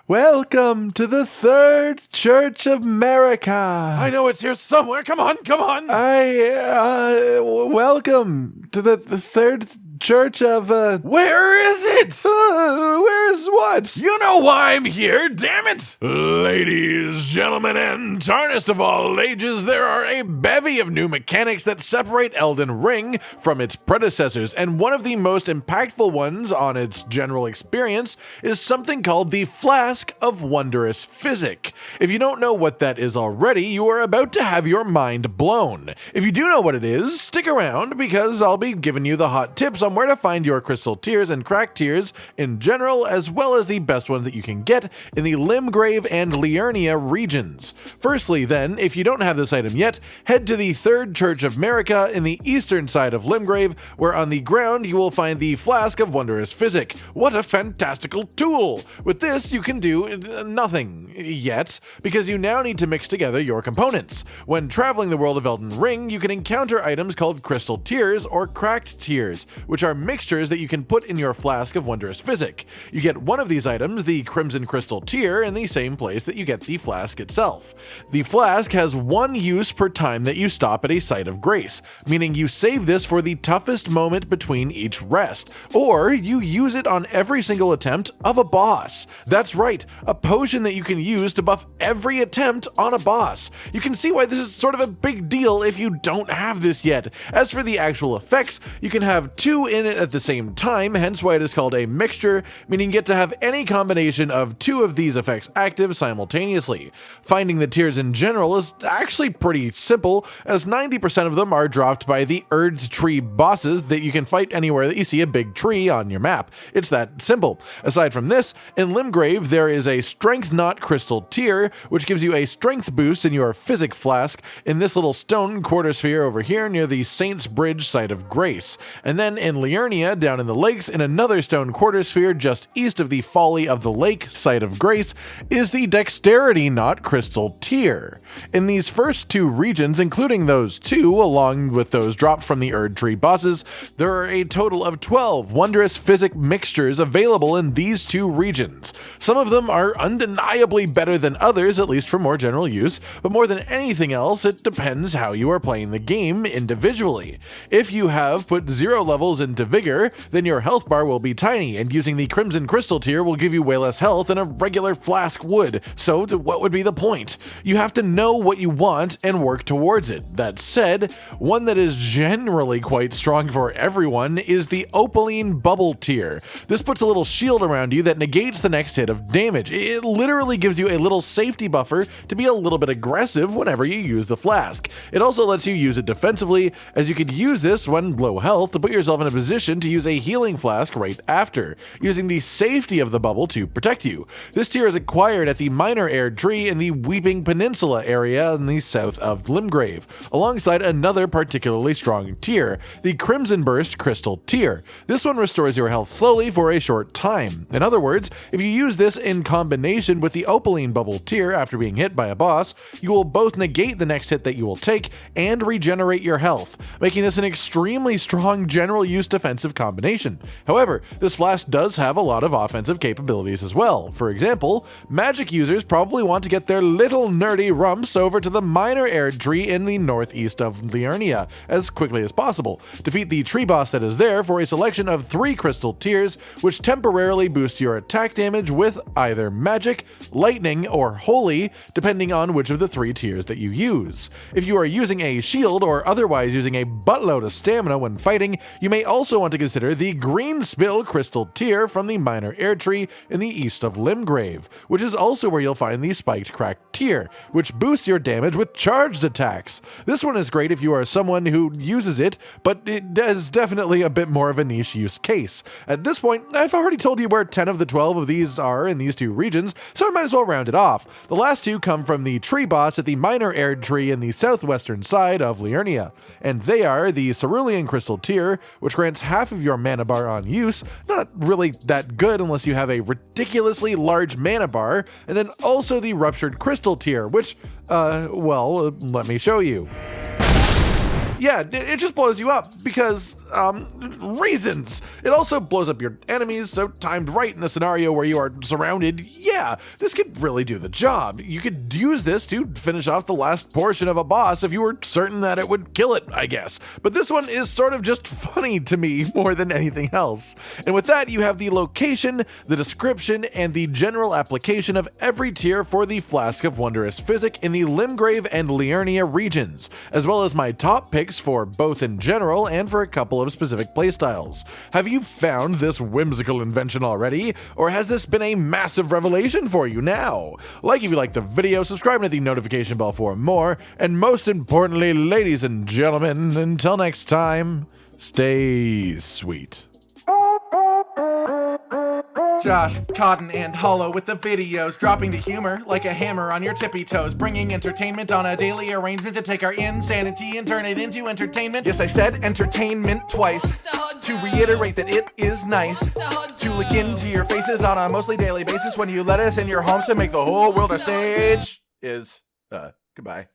Welcome to the Third Church of America. I know it's here somewhere. Come on. Welcome to the Third Church of, Where is it? where is what? You know why I'm here, damn it! Ladies, gentlemen, and tarnished of all ages, there are a bevy of new mechanics that separate Elden Ring from its predecessors, and one of the most impactful ones on its general experience is something called the Flask of Wondrous Physick. If you don't know what that is already, you are about to have your mind blown. If you do know what it is, stick around, because I'll be giving you the hot tips on where to find your crystal tears and cracked tears in general, as well as the best ones that you can get in the Limgrave and Liurnia regions. Firstly then, if you don't have this item yet, head to the Third Church of America in the eastern side of Limgrave, where on the ground you will find the Flask of Wondrous Physick. What a fantastical tool! With this you can do nothing yet, because you now need to mix together your components. When traveling the world of Elden Ring, you can encounter items called crystal tears or cracked tears, which are mixtures that you can put in your Flask of Wondrous Physick. You get one of these items, the Crimson Crystal Tear, in the same place that you get the flask itself. The flask has one use per time that you stop at a site of grace, meaning you save this for the toughest moment between each rest, or you use it on every single attempt of a boss. That's right, a potion that you can use to buff every attempt on a boss. You can see why this is sort of a big deal if you don't have this yet. As for the actual effects, you can have two in it at the same time, hence why it is called a mixture, meaning you get to have any combination of two of these effects active simultaneously. Finding the tears in general is actually pretty simple, as 90% of them are dropped by the Erd Tree bosses that you can fight anywhere that you see a big tree on your map. It's that simple. Aside from this, in Limgrave there is a Strength Knot Crystal Tear, which gives you a strength boost in your Physick flask in this little stone quarter sphere over here near the Saint's Bridge site of grace. And then in Liurnia, down in the lakes, in another stone quarter sphere just east of the Folly of the Lake site of grace, is the Dexterity Knot Crystal Tear. In these first two regions, including those two, along with those dropped from the Erd Tree bosses, there are a total of 12 Wondrous Physick mixtures available in these two regions. Some of them are undeniably better than others, at least for more general use, but more than anything else, it depends how you are playing the game individually. If you have put 0 levels into Vigor, then your health bar will be tiny, and using the Crimson Crystal Tear will give you way less health than a regular flask would, so what would be the point? You have to know what you want and work towards it. That said, one that is generally quite strong for everyone is the Opaline Bubble Tear. This puts a little shield around you that negates the next hit of damage. It literally gives you a little safety buffer to be a little bit aggressive whenever you use the flask. It also lets you use it defensively, as you could use this when low health to put yourself in a position to use a healing flask right after, using the safety of the bubble to protect you. This tier is acquired at the Minor Erd Tree in the Weeping Peninsula area in the south of Limgrave, alongside another particularly strong tier, the Crimson Burst Crystal Tear. This one restores your health slowly for a short time. In other words, if you use this in combination with the Opaline Bubble Tear after being hit by a boss, you will both negate the next hit that you will take and regenerate your health, making this an extremely strong general use defensive combination. However, this flask does have a lot of offensive capabilities as well. For example, magic users probably want to get their little nerdy rumps over to the Minor Erd Tree in the northeast of Liurnia as quickly as possible. Defeat the tree boss that is there for a selection of 3 crystal tears, which temporarily boosts your attack damage with either magic, lightning, or holy, depending on which of the 3 tiers that you use. If you are using a shield or otherwise using a buttload of stamina when fighting, you may also want to consider the Green Spill Crystal Tear from the Minor Erd Tree in the east of Limgrave, which is also where you'll find the Spiked Cracked Tear, which boosts your damage with charged attacks. This one is great if you are someone who uses it, but it is definitely a bit more of a niche use case. At this point, I've already told you where 10 of the 12 of these are in these two regions, so I might as well round it off. The last two come from the tree boss at the Minor Erd Tree in the southwestern side of Liurnia, and they are the Cerulean Crystal Tear, which grants half of your mana bar on use, not really that good unless you have a ridiculously large mana bar, and then also the Ruptured Crystal Tier, which, well, let me show you. Yeah, it just blows you up because, reasons. It also blows up your enemies, so timed right in a scenario where you are surrounded, yeah, this could really do the job. You could use this to finish off the last portion of a boss if you were certain that it would kill it, I guess. But this one is sort of just funny to me more than anything else. And with that, you have the location, the description, and the general application of every tier for the Flask of Wondrous Physick in the Limgrave and Liurnia regions, as well as my top picks for both in general and for a couple of specific playstyles. Have you found this whimsical invention already, or has this been a massive revelation for you now? Like if you like the video, subscribe and hit the notification bell for more, and most importantly, ladies and gentlemen, until next time, stay sweet. Josh, Cotton, and Hollow with the videos, dropping the humor like a hammer on your tippy toes, bringing entertainment on a daily arrangement to take our insanity and turn it into entertainment. Yes, I said entertainment twice, to reiterate that it is nice to look into your faces on a mostly daily basis when you let us in your homes to make the whole world a stage. Goodbye.